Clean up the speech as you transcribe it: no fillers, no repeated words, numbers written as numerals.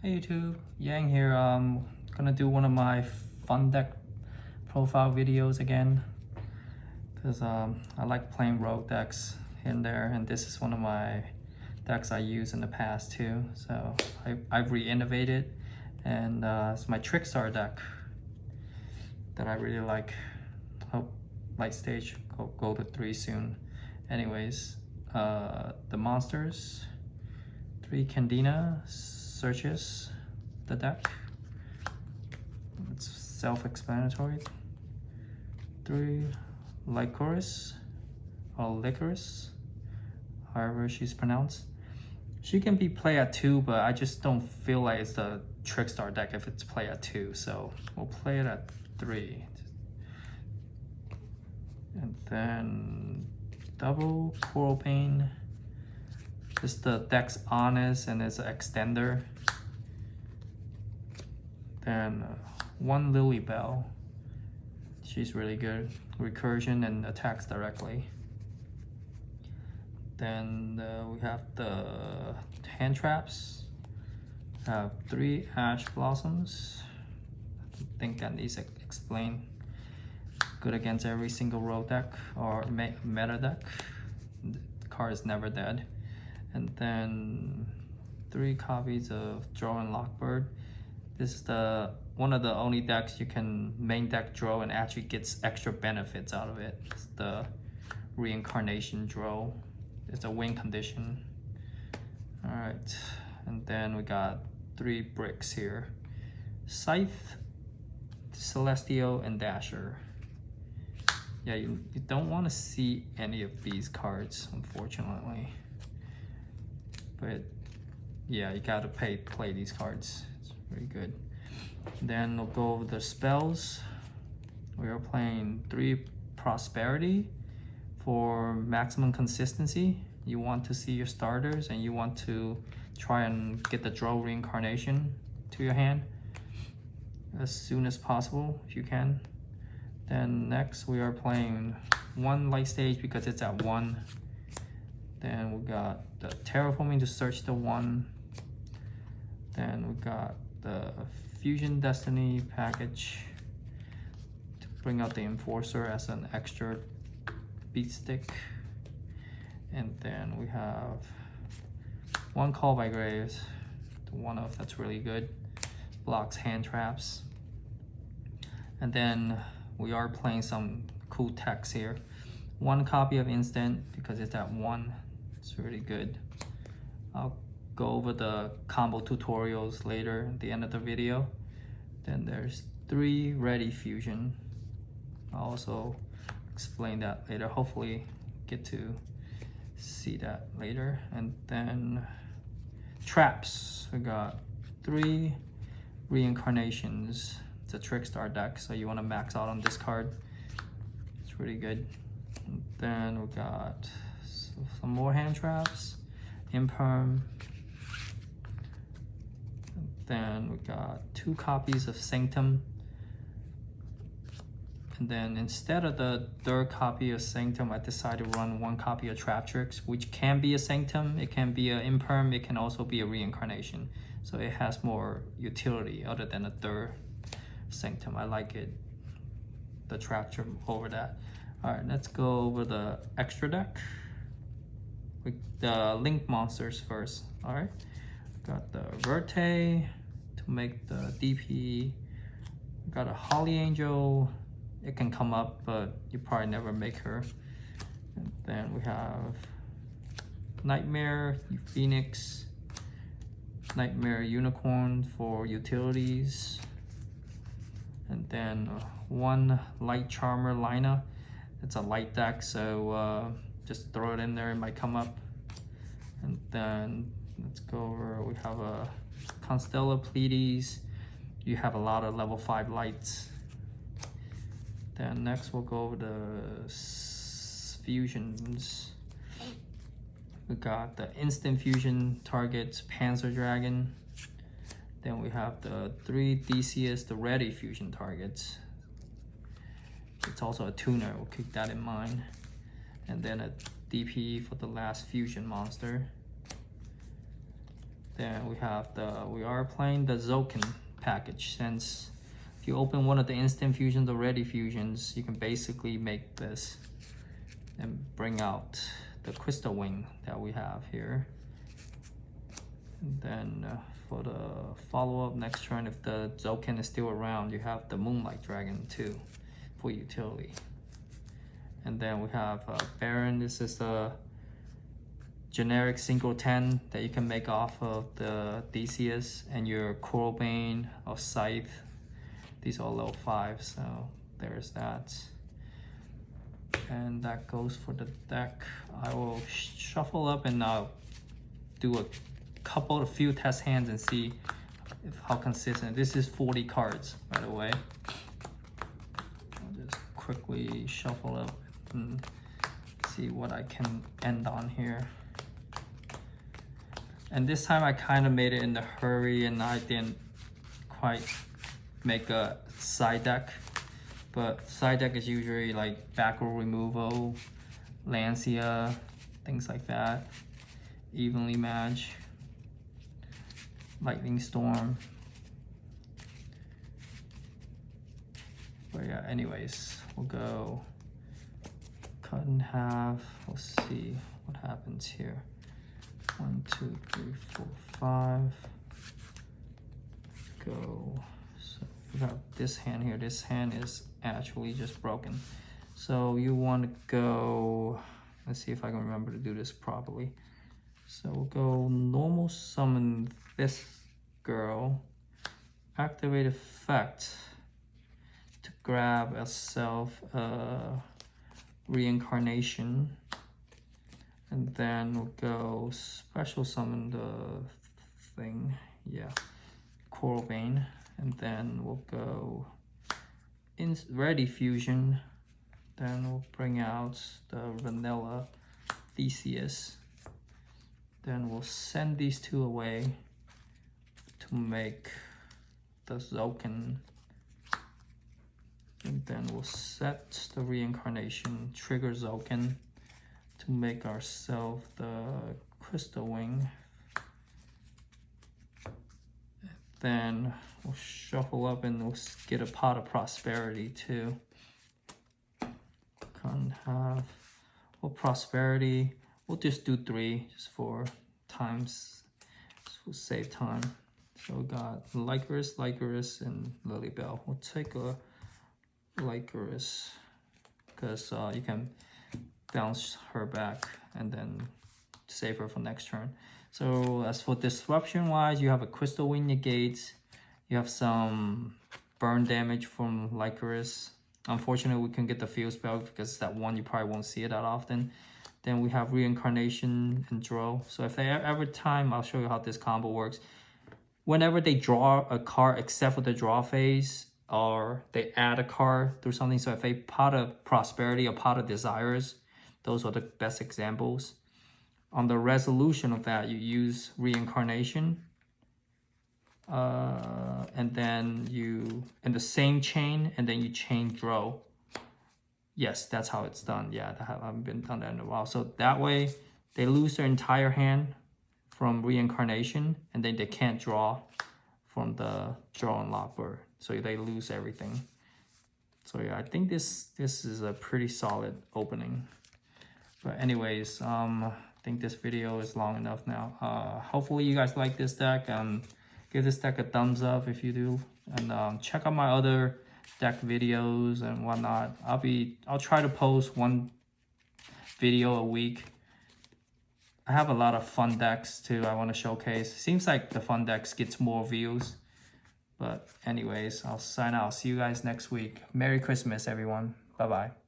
Hey YouTube, Yang here. Gonna do one of my fun deck profile videos again because I like playing rogue decks in there, and this is one of my decks I used in the past too. So I've re-innovated, and it's my Trickstar deck that I really like. Hope light stage go to 3 soon. Anyways, the monsters, 3 Candina searches the deck. It's self-explanatory. 3 Lycoris or Licorice, however she's pronounced. She can be played at 2, but I just don't feel like it's the Trickstar deck if it's played at 2, so we'll play it at 3. And then double Coral Pain. It's the deck's honest and it's an extender. Then 1 Lily Bell. She's really good. Recursion and attacks directly. Then we have the hand traps. Have 3 Ash Blossoms. I think that needs to explain. Good against every single rogue deck or meta deck. The card is never dead. And then 3 copies of Draw and Lockbird. This is one of the only decks you can main deck draw and actually gets extra benefits out of it. It's the reincarnation draw. It's a win condition. Alright, and then we got 3 bricks here. Scythe, Celestial, and Dasher. Yeah, you don't want to see any of these cards, unfortunately. But yeah, you gotta play these cards. It's very good. Then we'll go over the spells. We are playing 3 Prosperity for maximum consistency. You want to see your starters and you want to try and get the draw reincarnation to your hand as soon as possible if you can. Then next we are playing 1 light stage because it's at 1. Then we got the Terraforming to search the 1. Then we got the Fusion Destiny package to bring out the Enforcer as an extra beat stick. And then we have 1 Call by Graves, the 1-of that's really good. Blocks hand traps. And then we are playing some cool text here. 1 copy of Instant because it's at 1. It's really good. I'll go over the combo tutorials later at the end of the video. Then there's 3 Ready Fusion. I'll also explain that later. Hopefully get to see that later. And then traps. We got 3 Reincarnations. It's a Trickstar deck, so you want to max out on this card. It's really good. And then we got some more hand traps, Imperm. And then we got 2 copies of Sanctum. And then instead of the 3rd copy of Sanctum, I decided to run 1 copy of Trap Tricks, which can be a Sanctum, it can be an Imperm, it can also be a Reincarnation. So it has more utility other than a 3rd Sanctum. I like it, the Trap Trick over that. Alright, let's go over the extra deck. With the Link monsters first. Alright, got the Verte to make the DP. Got a Holly Angel. It can come up, but you probably never make her. And then we have Nightmare Phoenix, Nightmare Unicorn for utilities. And then 1 Light Charmer Lina. It's a light deck, so just throw it in there, it might come up. And then let's go over, we have a Constella Pleiades. You have a lot of level 5 lights. Then next we'll go over the fusions. We got the instant fusion targets, Panzer Dragon. Then we have the 3 Theseus, the ready fusion targets. It's also a tuner, we'll keep that in mind. And then a DP for the last fusion monster. Then we are playing the Zoken package. Since if you open one of the instant fusions or ready fusions, you can basically make this and bring out the crystal wing that we have here. And then for the follow-up next turn, if the Zoken is still around, you have the Moonlight Dragon too for utility. And then we have Baron. This is the generic single 10 that you can make off of the Theseus and your Coral Bane or Scythe. These are level 5, so there's that. And that goes for the deck. I will shuffle up and I'll do a few test hands and see how consistent. This is 40 cards, by the way. I'll just quickly shuffle up and see what I can end on here. And this time I kind of made it in a hurry and I didn't quite make a side deck. But side deck is usually like back row removal, Lancia, things like that. Evenly match, Lightning Storm. But yeah, anyways, we'll go cut in half. We'll see what happens here. 1, 2, 3, 4, 5. Go. So we have this hand here. This hand is actually just broken. So you want to go. Let's see if I can remember to do this properly. So we'll go normal summon this girl. Activate effect to grab a self reincarnation. And then we'll go special summon the thing, yeah, Coral Bane. And then we'll go in ready fusion. Then we'll bring out the vanilla Theseus. Then we'll send these two away to make the Zoken. And then we'll set the reincarnation, trigger Zoken, to make ourselves the crystal wing. Then we'll shuffle up and we'll get a pot of prosperity too. Can't have, well, prosperity, we'll just do 3 just for times, so we'll save time. So we got Lycoris, and Lilybell. We'll take a Lycoris because you can bounce her back and then save her for next turn. So as for disruption wise, you have a crystal wing negate, you have some burn damage from Lycoris. Unfortunately, we can get the field spell because that one you probably won't see it that often. Then we have reincarnation and draw. So if they every time, I'll show you how this combo works. Whenever they draw a card except for the draw phase, or they add a card through something, so if they pot of prosperity or pot of desires, those are the best examples. On the resolution of that, you use reincarnation. And then you, in the same chain, and then you chain draw. Yes, that's how it's done. Yeah, I haven't been done that in a while. So that way, they lose their entire hand from reincarnation, and then they can't draw from the draw and lock bird. So they lose everything. So yeah, I think this is a pretty solid opening. But anyways, I think this video is long enough now. Hopefully you guys like this deck. Give this deck a thumbs up if you do. And check out my other deck videos and whatnot. I'll try to post 1 video a week. I have a lot of fun decks too I want to showcase. Seems like the fun decks gets more views. But anyways, I'll sign out. See you guys next week. Merry Christmas, everyone. Bye-bye.